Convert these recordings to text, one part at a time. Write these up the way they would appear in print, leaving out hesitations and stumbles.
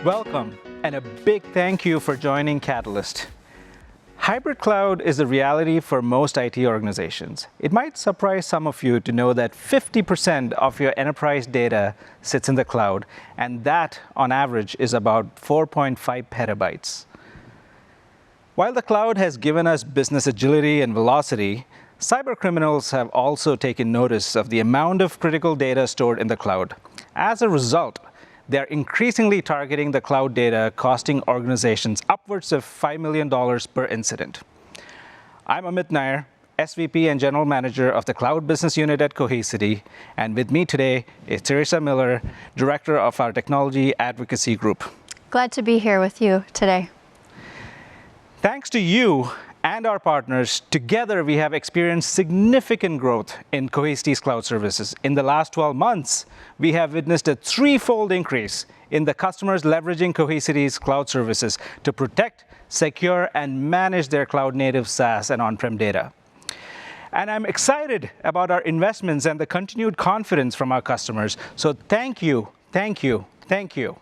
Welcome, and a big thank you for joining Catalyst. Hybrid cloud is a reality for most IT organizations. It might surprise some of you to know that 50% of your enterprise data sits in the cloud, and that, on average, is about 4.5 petabytes. While the cloud has given us business agility and velocity, cybercriminals have also taken notice of the amount of critical data stored in the cloud. As a result, they're increasingly targeting the cloud data, costing organizations upwards of $5 million per incident. I'm Amit Nair, SVP and General Manager of the Cloud Business Unit at Cohesity, and with me today is Teresa Miller, Director of our Technology Advocacy Group. Glad to be here with you today. Thanks to you and our partners, together we have experienced significant growth in Cohesity's cloud services. In the last 12 months, we have witnessed a threefold increase in the customers leveraging Cohesity's cloud services to protect, secure, and manage their cloud-native SaaS and on-prem data. And I'm excited about our investments and the continued confidence from our customers. So thank you, thank you, thank you.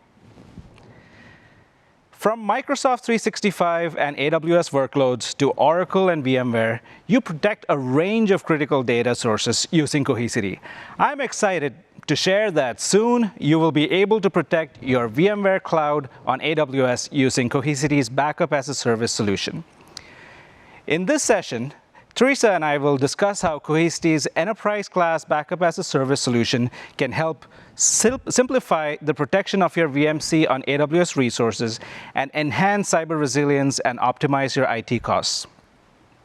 From Microsoft 365 and AWS workloads to Oracle and VMware, you protect a range of critical data sources using Cohesity. I'm excited to share that soon you will be able to protect your VMware cloud on AWS using Cohesity's Backup as a Service solution. In this session, Teresa and I will discuss how Cohesity's enterprise-class Backup as a Service solution can help simplify the protection of your VMC on AWS resources and enhance cyber resilience and optimize your IT costs.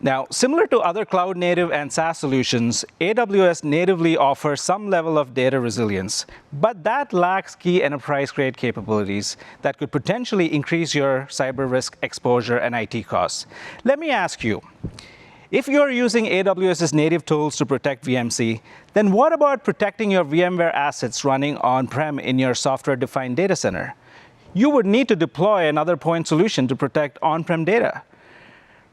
Now, similar to other cloud-native and SaaS solutions, AWS natively offers some level of data resilience, but that lacks key enterprise-grade capabilities that could potentially increase your cyber risk exposure and IT costs. Let me ask you, if you're using AWS's native tools to protect VMC, then what about protecting your VMware assets running on-prem in your software-defined data center? You would need to deploy another point solution to protect on-prem data.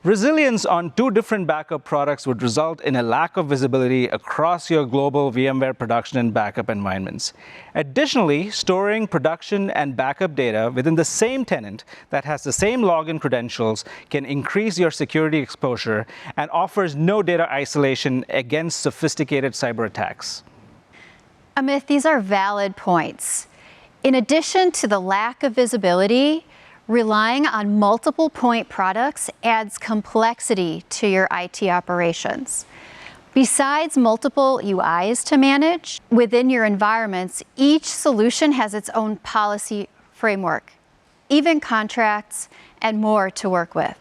Resilience on two different backup products would result in a lack of visibility across your global VMware production and backup environments. Additionally, storing production and backup data within the same tenant that has the same login credentials can increase your security exposure and offers no data isolation against sophisticated cyber attacks. Amit, these are valid points. In addition to the lack of visibility, relying on multiple point products adds complexity to your IT operations. Besides multiple UIs to manage within your environments, each solution has its own policy framework, even contracts, and more to work with.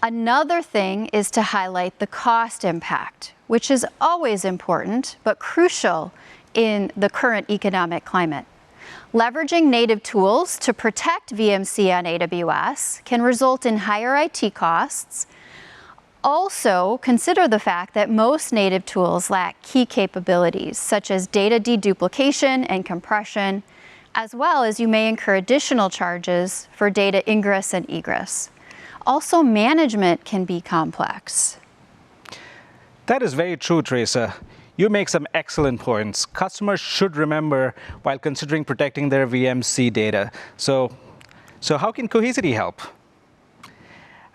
Another thing is to highlight the cost impact, which is always important, but crucial in the current economic climate. Leveraging native tools to protect VMC on AWS can result in higher IT costs. Also, consider the fact that most native tools lack key capabilities, such as data deduplication and compression, as well as you may incur additional charges for data ingress and egress. Also, management can be complex. That is very true, Teresa. You make some excellent points. Customers should remember while considering protecting their VMC data. So how can Cohesity help?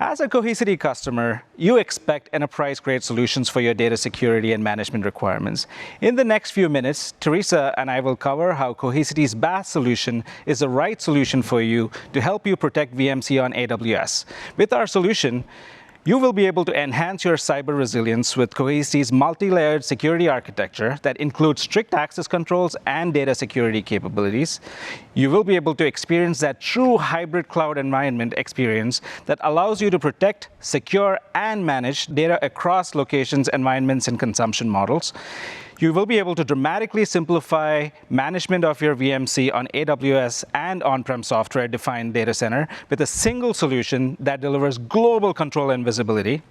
As a Cohesity customer, you expect enterprise-grade solutions for your data security and management requirements. In the next few minutes, Teresa and I will cover how Cohesity's BaaS solution is the right solution for you to help you protect VMC on AWS. With our solution, you will be able to enhance your cyber resilience with Cohesity's multi-layered security architecture that includes strict access controls and data security capabilities. You will be able to experience that true hybrid cloud environment experience that allows you to protect, secure, and manage data across locations, environments, and consumption models. You will be able to dramatically simplify management of your VMC on AWS and on-prem software-defined data center with a single solution that delivers global control and visibility.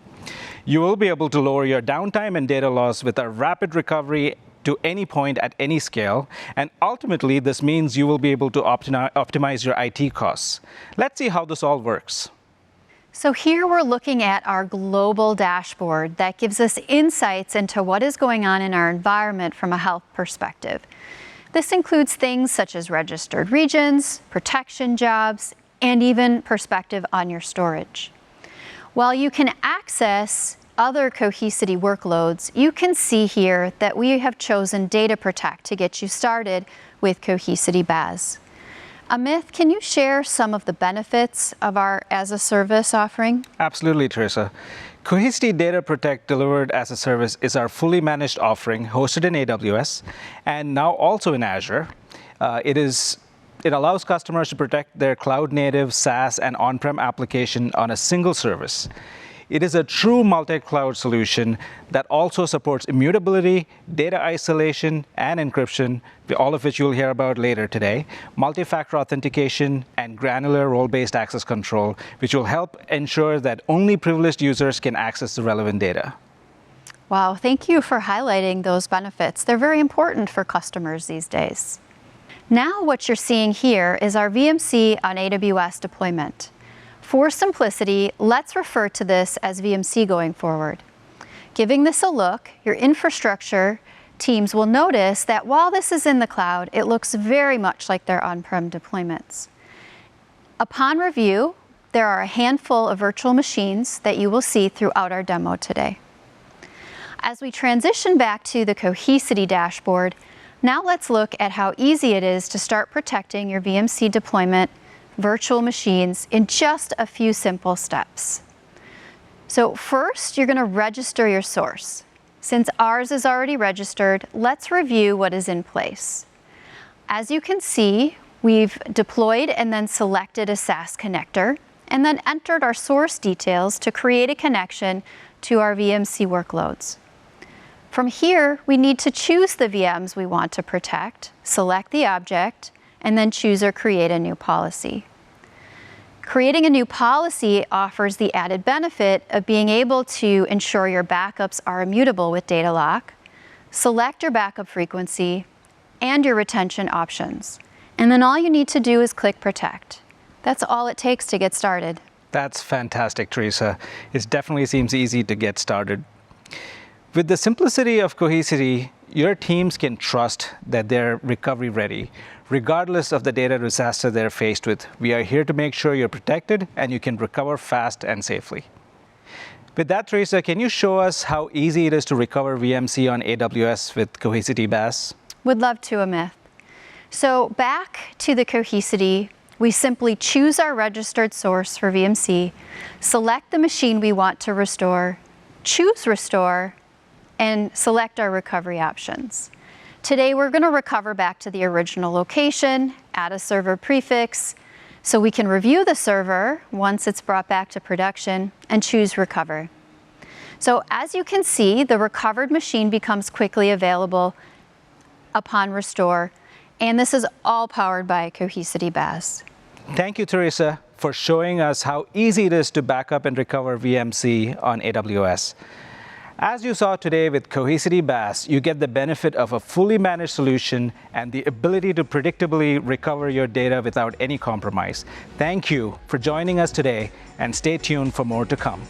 You will be able to lower your downtime and data loss with a rapid recovery to any point at any scale. And ultimately, this means you will be able to optimize your IT costs. Let's see how this all works. So here we're looking at our global dashboard that gives us insights into what is going on in our environment from a health perspective. This includes things such as registered regions, protection jobs, and even perspective on your storage. While you can access other Cohesity workloads, you can see here that we have chosen Data Protect to get you started with Cohesity BaaS. Amit, can you share some of the benefits of our as-a-service offering? Absolutely, Teresa. Cohesity Data Protect delivered as a service is our fully managed offering hosted in AWS and now also in Azure. It allows customers to protect their cloud-native SaaS and on-prem application on a single service. It is a true multi-cloud solution that also supports immutability, data isolation, and encryption, all of which you'll hear about later today, multi-factor authentication, and granular role-based access control, which will help ensure that only privileged users can access the relevant data. Wow, thank you for highlighting those benefits. They're very important for customers these days. Now what you're seeing here is our VMC on AWS deployment. For simplicity, let's refer to this as VMC going forward. Giving this a look, your infrastructure teams will notice that while this is in the cloud, it looks very much like their on-prem deployments. Upon review, there are a handful of virtual machines that you will see throughout our demo today. As we transition back to the Cohesity dashboard, now let's look at how easy it is to start protecting your VMC deployment virtual machines in just a few simple steps. So first, you're going to register your source. Since ours is already registered, let's review what is in place. As you can see, we've deployed and then selected a SaaS connector, and then entered our source details to create a connection to our VMC workloads. From here, we need to choose the VMs we want to protect, select the object, and then choose or create a new policy. Creating a new policy offers the added benefit of being able to ensure your backups are immutable with data lock, select your backup frequency, and your retention options. And then all you need to do is click Protect. That's all it takes to get started. That's fantastic, Teresa. It definitely seems easy to get started. With the simplicity of Cohesity, your teams can trust that they're recovery ready, regardless of the data disaster they're faced with. We are here to make sure you're protected and you can recover fast and safely. With that, Teresa, can you show us how easy it is to recover VMC on AWS with Cohesity BaaS? Would love to, Amit. So back to the Cohesity, we simply choose our registered source for VMC, select the machine we want to restore, choose Restore, and select our recovery options. Today, we're going to recover back to the original location, add a server prefix, so we can review the server once it's brought back to production, and choose Recover. So as you can see, the recovered machine becomes quickly available upon restore, and this is all powered by Cohesity BaaS. Thank you, Teresa, for showing us how easy it is to back up and recover VMC on AWS. As you saw today with Cohesity BaaS, you get the benefit of a fully managed solution and the ability to predictably recover your data without any compromise. Thank you for joining us today, and stay tuned for more to come.